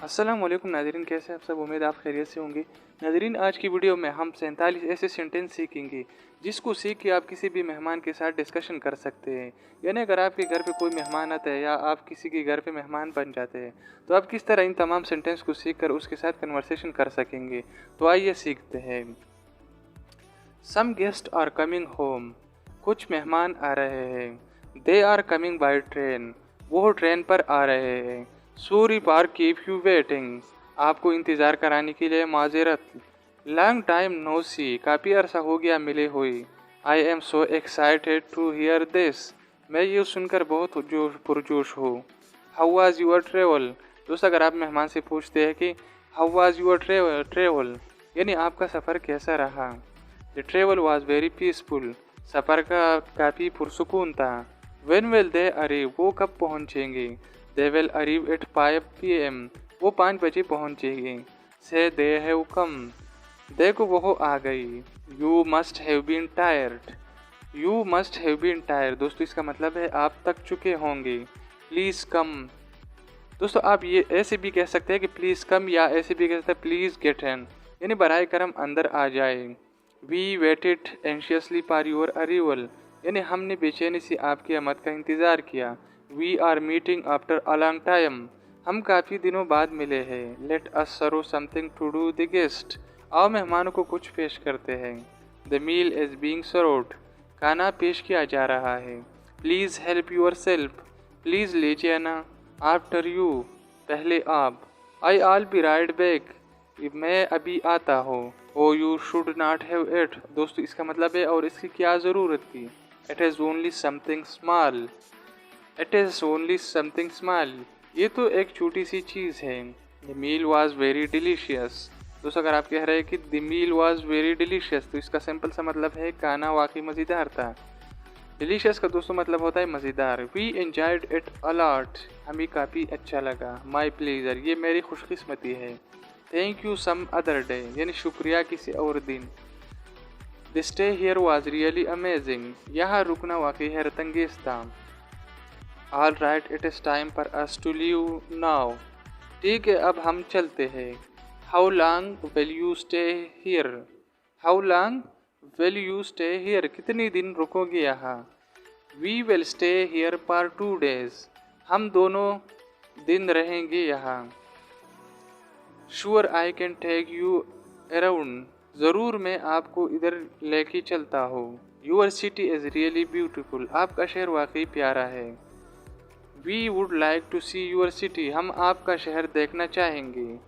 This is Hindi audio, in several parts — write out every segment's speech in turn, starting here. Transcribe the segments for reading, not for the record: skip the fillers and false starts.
अस्सलामुअलैकुम नाज़रीन, कैसे आप सब? उम्मीद आप खैरियत से होंगे। नाज़रीन, आज की वीडियो में हम 47 ऐसे सेंटेंस सीखेंगे जिसको सीख के आप किसी भी मेहमान के साथ डिस्कशन कर सकते हैं। यानी अगर आपके घर पे कोई मेहमान आता है या आप किसी के घर पे मेहमान बन जाते हैं तो आप किस तरह इन तमाम सेंटेंस को सीख कर उसके साथ कन्वर्सेशन कर सकेंगे। तो आइए सीखते हैं। Some guest are coming home. कुछ मेहमान आ रहे हैं। They are coming by train. वो ट्रेन पर आ रहे हैं। Sorry for keep you waiting. आपको इंतज़ार कराने के लिए माजरत। Long time no see. काफ़ी अरसा हो गया मिले हुए। I am so excited to hear this. मैं ये सुनकर बहुत पुरजोश हूँ। How was your travel. दोस्त, अगर आप मेहमान से पूछते हैं कि हाउ वाज यूर ट्रेवल यानी आपका सफ़र कैसा रहा। The travel was very peaceful. सफ़र का काफ़ी पुरसुकून था। When will they arrive. वो कब पहुँचेंगे। They will arrive at 5 PM। वो 5 बजे पहुँचेंगे। से दे हैव कम। देखो वो आ गई। You must have been tired. You must have been tired दोस्तों, इसका मतलब है आप थक चुके होंगे। Please come. दोस्तों, आप ये ऐसे भी कह सकते हैं कि प्लीज़ कम, या ऐसे भी कह सकते हैं प्लीज़ गेट इन, यानी बराए करम अंदर आ जाए। We waited anxiously for your arrival. यानी हमने बेचैनी से आपकी आमद का इंतज़ार किया। We are meeting after a long time. हम काफ़ी दिनों बाद मिले हैं। Let us serve something to do the guest. आओ मेहमानों को कुछ पेश करते हैं। The meal is being served. खाना पेश किया जा रहा है। Please help yourself. Please लीजिए ना। After you. पहले आप। आई आल बी राइट बैक। मैं अभी आता हूँ। Oh you should not have it. दोस्तों, इसका मतलब है और इसकी क्या ज़रूरत थी। It is only something small. It is only something small. ये तो एक छोटी सी चीज़ है। The meal was very delicious. दोस्तों, अगर आप कह रहे हैं कि the meal was very delicious तो इसका सिंपल सा मतलब है खाना वाकई मज़ेदार था। डिलीशियस का दोस्तों मतलब होता है मज़ेदार। We enjoyed it a lot. हमें काफ़ी अच्छा लगा। My pleasure. ये मेरी खुशकिस्मती है। Thank you some other day. यानी शुक्रिया किसी और दिन। The stay here was really amazing. यहाँ रुकना वाकई हैरतंगेज था। All right, it is time for us to leave now. ठीक है, अब हम चलते हैं। How long will you stay here. How long will you stay here. कितनी दिन रुकोगे यहाँ। We will stay here for 2 days। हम दोनों दिन रहेंगे यहाँ। Sure I can take you around. ज़रूर मैं आपको इधर लेके चलता हूँ। Your city is really beautiful. आपका शहर वाकई प्यारा है। We would like to see your city. हम आपका शहर देखना चाहेंगे।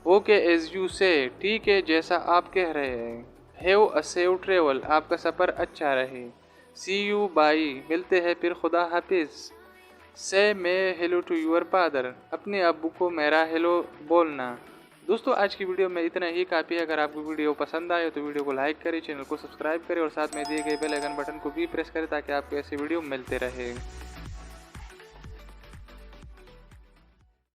ओके एज यू से। ठीक है, जैसा आप कह रहे हैं। Have a safe travel. आपका सफ़र अच्छा रहे। सी यू बाई। मिलते हैं फिर, खुदा हाफिज़। से मे हेलो टू यूर फादर। अपने अब्बू को मेरा हेलो बोलना। दोस्तों, आज की वीडियो में इतना ही काफ़ी है। अगर आपको वीडियो पसंद आए तो वीडियो को लाइक करें, चैनल को सब्सक्राइब करें और साथ में दिए गए बेल आइकन बटन को भी प्रेस करें ताकि आपको ऐसे वीडियो मिलते रहे।